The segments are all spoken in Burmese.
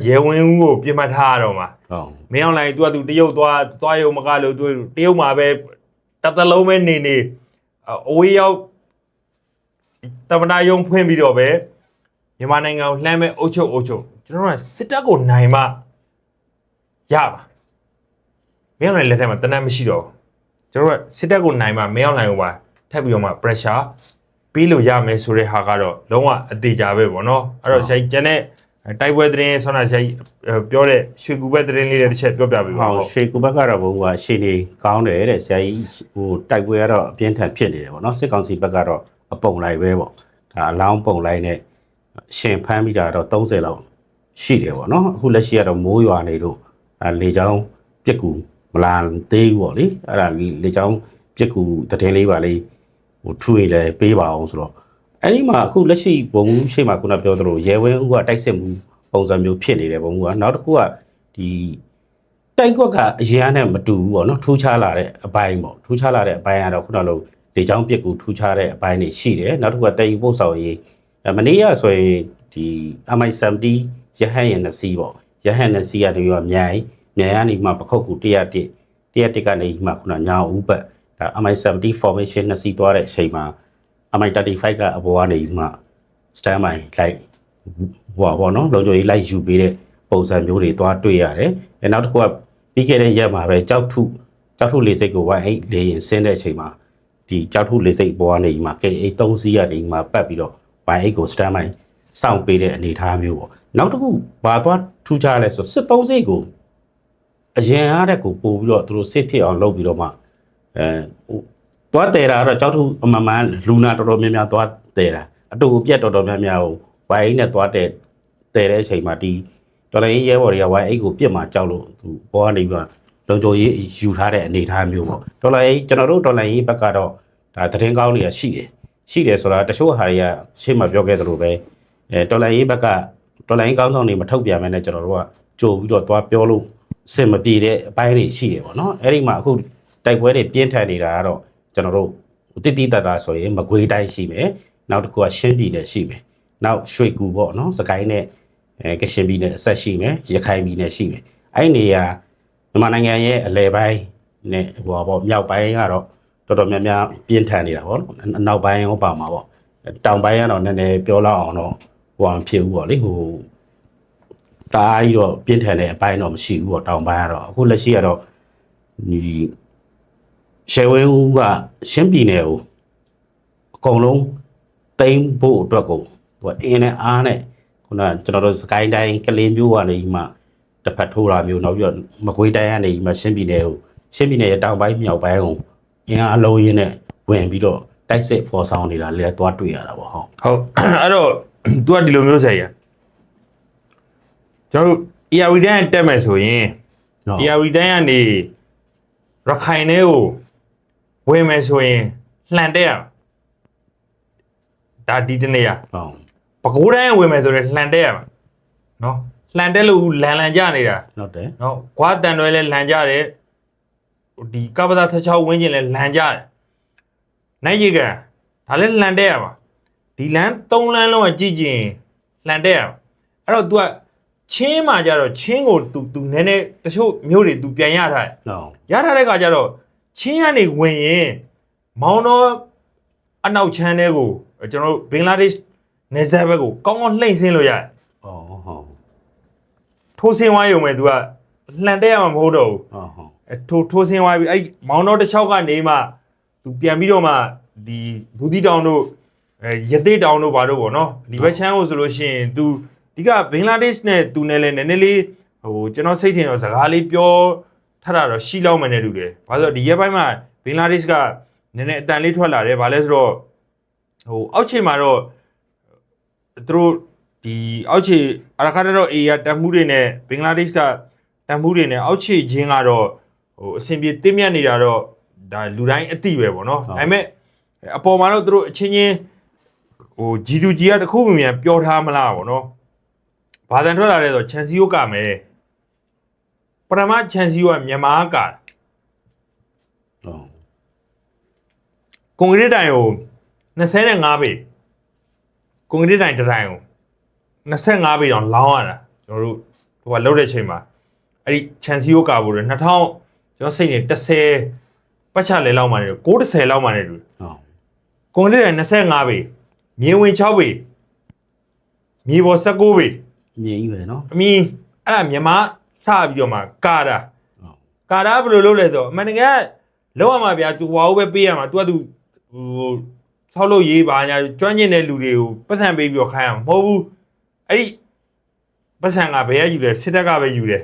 ရဲဝင်းဦးကိုပြစ်မှတ်ထားရတော့မှာမင်းအောင်လိုင်းသူကသူတရုတ်သွားရုံမကလို့သူတရုတ်မှာပဲတလုံးပဲနေအဝေးရောက်တမနာယုံဖွင့်ပြီးတော့ပဲမြန်မာနိုင်ငံကိုလှမ်းမဲ့အုပ်ချုပ်ကျွန်တော်ကစစ်တပ်ကိုနိုင်မှရပါမင်းအောင်လိုင်းလက်ထက်မှာတနတ်မရှိတော့ကျွန်တော်ကစစ်တပ်ကိုနိုင်မှမင်းအောင်လိုင်းကိုပါထပ်ပြီးတော့မှ pressure ပေးလို့ရမယ်ဆိုတဲ့ဟာကတော့လုံးဝအသေးကြပဲပေါ့နော်အဲ့တော့ကျန်တဲ့တိုက်ပွဲသတင်းဆောင်းတာရှိပြောတဲ့ရွှေကူဘက်သတင်းလေးတစ်ချက်ပြောပြပေးပါဦးရွှေကူဘက်ကတော့ဘုံကရှေ့နေကောင်းတယ်တဲ့ဆရာကြီးဟိုတိုက်ပွဲကတော့အပြင်းထန်ဖြစ်နေတယ်ပေါ့နော်စစ်ကောင်စီဘက်ကတော့အပုံလိုက်ပဲပေါ့ဒါအလောင်းပုံလိုက်နဲ့ရှင်ဖမ်းပြီးတာတော့30လောက်ရှိတယ်ပေါ့နော်အခုလက်ရှိကတော့မိုးရွာနေလို့လေချောင်းပြက်ကူမလာသေးဘူးပေါ့လေအဲ့ဒါလေချောင်းပြက်ကူသတင်းလေးပါလေးဟိုထူရလေပေးပါအောင်ဆိုတော့အဲ့ဒီမှာအခုလက်ရှိဘုံရှိမှခုနပြောသလိုရဲဝင်းဦးကတိုက်စစ်မှုပုံစံမျိုးဖြစ်နေတယ်ဘုံကနောက်တစ်ခုကဒီတိုက်ကွက်ကအရင်နဲ့မတူဘူးပေါ့နော်ထူးခြားလာတဲ့အပိုင်းပေါ့ထူးခြားလာတဲ့အပိုင်းကတော့ခုနလိုလေချောင်းပြက်ကူထူးခြားတဲ့အပိုင်းတွေရှိတယ်နောက်တစ်ခုကတည်ယူပို့ဆောင်ရေးမနေ့ကဆိုရင်ဒီ MI70 ရဟန်းရနစီပေါ့ရဟန်းနစီရတယ်ရောမြိုင်ကနေမှပခုတ်ကူ101ကနေမှခုနညာဦးဘက်ဒါ MI70 formation နစီသွားတဲ့အချိန်မှာMI35 ကအပေါ်ကနေမှ stand by လိုက်ဟိုပါနော်လုံခြုံရေးလိုက်ယူပေးတဲ့ပုံစံမျိုးတွေသွားတွေ့ရတယ်။နောက်တစ်ခုကပြီးခဲ့တဲ့ရက်မှာပဲကြောက်ထုလေစိတ်ကို1-8လေရင်ဆင်းတဲ့အချိန်မှာဒီကြောက်ထုလေစိတ်ပေါ်ကနေမှ KA3 စီးကနေမှပတ်ပြီးတော့1-8ကို stand by စောင့်ပေးတဲ့အနေအထားမျိုးပေါ့။နောက်တစ်ခုဘာသွားထူးခြားလဲဆိုစစ်သုံးစိတ်ကိုအရင်အားတဲ့ကိုပို့ပြီးတော့သူတို့စစ်ဖြစ်အောင်လုပ်ပြီးတော့မှသွားတဲတာတော့ကြောက်ထုအမှန်မှန်လူနာတော်တော်များများသွားတဲတာအတူပြက်တော်တော်များများကိုဝိုင်းနဲ့သွားတဲတဲ့အချိန်မှာဒီတော်လိုင်းရဲဘော်တွေကဝိုင်းအိတ်ကိုပြစ်မှာကြောက်လို့သူဘောကနေပြီးလုံခြုံရေးယူထားတဲ့အနေအထားမျိုးပေါ့တော်လိုင်းကျွန်တော်တို့တော်လိုင်းရေးဘက်ကတော့ဒါသတင်းကောင်းတွေကရှိတယ်ဆိုတာတချို့ဟာတွေကရှေ့မှာပြောခဲ့သလိုပဲတော်လိုင်းရေးဘက်ကတော်လိုင်းကောင်းဆောင်တွေမထုတ်ပြန်မဲနဲ့ကျွန်တော်တို့ကကြိုပြီးတော့သွားပြောလို့စင်မပြေတဲ့အပိုင်းတွေရှိတယ်ပေါ့နော်အဲ့ဒီမှာအခုတိုက်ပွဲတွေပြင်းထန်နေတာကတော့ကျွန်တော်တို့တိတိတတ်တာဆိုရင်မကွေးတိုင်းရှိမယ်နောက်တစ်ခုကရှမ်းပြည်နယ်ရှိမယ်နောက်ရွှေကူပေါ့နော်စကိုင်းနဲ့ကရှင်ပြည်နယ်အဆက်ရှိမယ်ရခိုင်ပြည်နယ်ရှိမယ်အဲ့နေရာမြန်မာနိုင်ငံရဲ့အလဲပိုင်းနဲ့ဟိုပေါ့မြောက်ပိုင်းကတော့တော်တော်များများပြင်းထန်နေတာပေါ့နော်အနောက်ပိုင်းရောပါမှာပေါ့တောင်ပိုင်းကတော့နည်းနည်းပြောလောက်အောင်တော့ဟိုမဖြစ်ဘူးပေါ့လေဟိုတားကြီးတော့ပြင်းထန်တဲ့အပိုင်းတော့မရှိဘူးပေါ့တောင်ပိုင်းကတော့အခုလက်ရှိကတော့ဒီရှယ်ဝင်းဦးကရှမ်းပြည်နယ်ကိုအကုန်လုံးတိမ့်ဖို့အတွက်ကိုသူကအင်းနဲ့အားနဲ့ခုနကျွန်တော်တို့စကိုင်းတိုင်းကလေးမျိုးကနေမှတစ်ဖက်ထိုးတာမျိုးနောက်ပြီးတော့မကွေးတိုင်းကနေမှရှမ်းပြည်နယ်ရဲ့တောင်ပိုင်းမြောက်ပိုင်းကိုအင်းအားအလုံးရင်းနဲ့ဝင်ပြီးတော့တိုက်စစ်ဖော်ဆောင်နေတာလည်းသွားတွေ့ရတာပေါ့ဟုတ်အဲ့တော့ तू ကဒီလိုမျိုးဆက်ရကျွန်တော်တို့ ERV တိုင်းတက်မယ်ဆိုရင် ERV တိုင်းကနေရခိုင်ထဲကိုဝင်မယ်ဆိုရင်လှန်တက်ရဒါဒီတနေ့ရပကိုးတိုင်းဝင်မယ်ဆိုရင်လှန်တက်ရမှာနော်လှန်တက်လို့လန်ကြနေတာဟုတ်တယ်နော်ခွာတန်တွဲလဲလန်ကြတယ်ဒီကပ္ပတာ16ဝင်းကျင်လဲလန်ကြတယ်နိုင်ရီကန်ဒါလဲလှန်တက်ရမှာဒီလန်3လမ်းလုံးကကြည့်ကြည့်လှန်တက်ရအဲ့တော့ तू ကချင်းမှာကြတော့ချင်းကို तू နည်းနည်းတချို့မျိုးတွေ तू ပြန်ရထားတယ်ရထားတဲ့ခါကျတော့ချင်းကနေဝင်ရင်မောင်တော်အနောက်ချမ်းထဲကိုကျွန်တော်တို့ဘင်္ဂလားဒေ့ရှ်နယ်စပ်ဘက်ကိုကောင်းကောင်းလှိမ့်ဆင်းလို့ရတယ်ဟုတ်ထိုးဆင်းသွားရုံပဲ तू ကလှန်တက်ရမှာမဟုတ်တော့ဘူးထိုးဆင်းသွားပြီအဲ့မောင်တော်တစ်ချောက်ကနေမှ तू ပြန်ပြီးတော့မှဒီဘူးတီတောင်တို့ရသေးတောင်တို့ဘာတို့ပေါ့နော်ဒီဘက်ချမ်းကိုဆိုလို့ရှိရင် तू ဒီကဘင်္ဂလားဒေ့ရှ်နဲ့ तू နဲ့လည်းနည်းနည်းလေးဟိုကျွန်တော်စိတ်ထင်တော့စကားလေးပြောထတာတော့ရှိလောက်မှန်းနဲ့တူတယ်ဘာလို့ဒီရက်ပိုင်းမှာဘင်္ဂလားဒေ့ရှ်ကနည်းနည်းအတန်လေးထွက်လာတယ်ဘာလဲဆိုတော့ဟိုအောက်ခြေမှာတော့သူတို့ဒီအောက်ခြေအရာခါတော့ A ရတန်မှုတွေနဲ့ဘင်္ဂလားဒေ့ရှ်ကတန်မှုတွေနဲ့အောက်ခြေချင်းကတော့ဟိုအဆင်ပြေတင်းမြတ်နေတာတော့ဒါလူတိုင်းအသိပဲပေါ့နော်ဒါပေမဲ့အပေါ်မှာတော့သူတို့အချင်းချင်းဟို G2G ကတခုမှမြန်ပြောထားမလားပေါ့နော်ဘာတန်ထွက်လာလဲဆိုချန်စီယိုကမယ်ပထမချန်စီယိုကမြန်မာကကွန်ကရစ်တိုင်ကို25ပေကွန်ကရစ်တိုင်တစ်တိုင်ကို25ပေတောင်လောင်းရတာကျွန်တော်တို့ ဟိုကလောက်တဲ့ချိန်မှာအဲ့ဒီချန်စီယိုကာဘိုတွေ2000ကျွန်တော်စိတ်နေ10ပတ်ချလဲလောက်မှနေ910လောက်မှနေတူကွန်ကရစ်25ပေမြေဝင်6ပေမြေပေါ်19ပေ မြင်ကြီးပဲနော် အမီအဲ့ဒါမြန်မာစပြီးတော့မှကာတာဘယ်လိုလုပ်လဲဆိုတော့အမှန်တကယ်လောက်ရမှာဗျာ तू ဟွာဟုတ်ပဲပေးရမှာ तू က तू ဟိုဆောက်လို့ရေးပါညာကျွမ်းကျင်တဲ့လူတွေကိုပတ်စံပေးပြီးတော့ခိုင်းရမှာမဟုတ်ဘူးအဲ့ဒီပတ်စံကဘယ်ကယူလဲစစ်တပ်ကပဲယူတယ်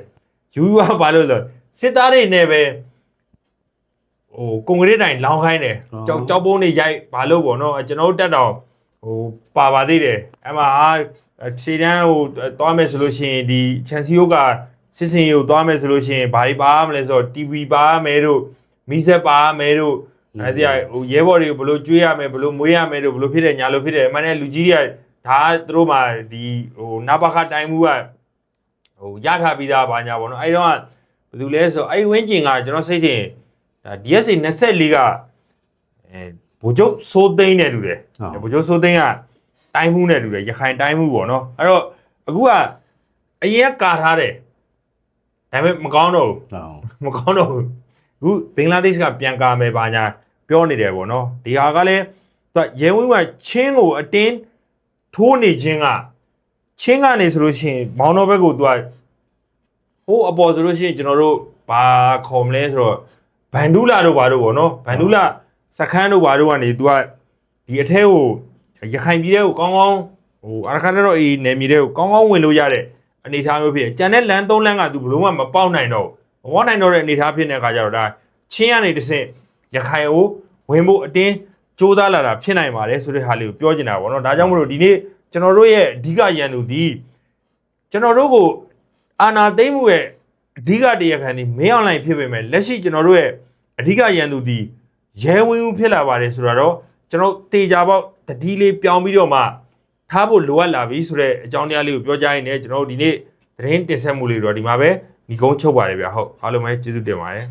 ယူရပါလို့ဆိုစစ်သားတွေနဲ့ပဲဟိုကွန်ကရစ်တိုင်လောင်းခိုင်းတယ်ကြောက်ပုံးတွေရိုက်ဘာလို့ပေါ့နော်ကျွန်တော်တို့တက်တော့ဟိုပါသေးတယ်အဲ့မှာခြေတန်းဟိုသွားမယ်ဆိုလို့ရှိရင်ဒီချန်စီယိုကစစ်စင်ကိုသွားမယ်ဆိုလို့ရှိရင်ဘာတွေပါမလဲဆိုတော့ TV ပါမယ်တို့မီးဆက်ပါမယ်တို့အဲ့ဒီဟိုရဲဘော်တွေကိုဘယ်လိုကျွေးရမယ်ဘယ်လိုမွေးရမယ်တို့ဘယ်လိုဖြစ်တယ်ညာလိုဖြစ်တယ်အမှန်နဲ့လူကြီးတွေကဒါသူတို့မှဒီဟိုနာပါခတိုင်းမှုကဟိုရထားပြီးသားဘာညာပေါ့နော်အဲ့တော့ဘယ်သူလဲဆိုအဲ့ဝင်းကျင်ကကျွန်တော်စိတ်ထင်ဒါ DSA 24ကဗိုလ်ချုပ်စိုးသိန်းနဲ့တူတယ်ဗိုလ်ချုပ်စိုးသိန်းကတိုင်းမှုနဲ့တူတယ်ရခိုင်တိုင်းမှုပေါ့နော်အဲ့တော့အခုကအရင်ကကာထားတယ်ဒါပေမဲ့မကောင်းတော့ဘူးမကောင်းတော့ဘူးအခုဘင်္ဂလားဒေ့ရှ်ကပြန်ကာမယ်ပါညာပြောနေတယ်ပေါ့နော်ဒီဟာကလည်းသူရဲဝင်းကချင်းကိုအတင်းထိုးနေခြင်းကချင်းကနေဆိုလို့ရှိရင်မောင်တော်ဘက်ကိုသူကဟိုအပေါ်ဆိုလို့ရှိရင်ကျွန်တော်တို့ဘာခေါ်မလဲဆိုတော့ဗန်ဒူလာတို့ဘာတို့ပေါ့နော်ဗန်ဒူလာစခန်းတို့ဘာတို့ကနေသူကဒီအထဲကိုရခိုင်ပြည်ထဲကိုကောင်းကောင်းဟိုအရခါတော့အေးနယ်မြေထဲကိုကောင်းကောင်းဝင်လို့ရတဲ့အနေအထားမျိုးဖြစ်ကျန်တဲ့လမ်း3လမ်းကသူဘယ်လို့မှမပေါက်နိုင်တော့ဘူးမပေါက်နိုင်တော့တဲ့အနေအထားဖြစ်နေတဲ့အခါကျတော့ဒါချင်းကနေတစ်ဆင့်ရခိုင်ကိုဝင်ဖို့အတင်းကြိုးစားလာတာဖြစ်နိုင်ပါတယ်ဆိုတဲ့ဟာလေးကိုပြောချင်တာပေါ့နော်ဒါကြောင့်မလို့ဒီနေ့ကျွန်တော်တို့ရဲ့အဓိကရန်သူဒီကျွန်တော်တို့ကိုအာဏာသိမ်းမှုရဲ့အဓိကတရားခံဒီမင်းအွန်လိုင်းဖြစ်ပေမဲ့လက်ရှိကျွန်တော်တို့ရဲ့အဓိကရန်သူဒီရဲဝင်းဖြစ်လာပါတယ်ဆိုတော့ကျွန်တော်တေချာပေါက်တတိလေးပြောင်းပြီးတော့မှထားဖို့လိုအပ်လာပြီဆိုတဲ့အကြောင်းတရားလေးကိုပြောကြရင်းနဲ့ကျွန်တော်တို့ဒီနေ့သတင်းတင်ဆက်မှုလေးတော့ဒီမှာပဲညီကုန်းချုပ်ပါတယ်ဗျာဟုတ်အားလုံးပဲကျေးဇူးတင်ပါတယ်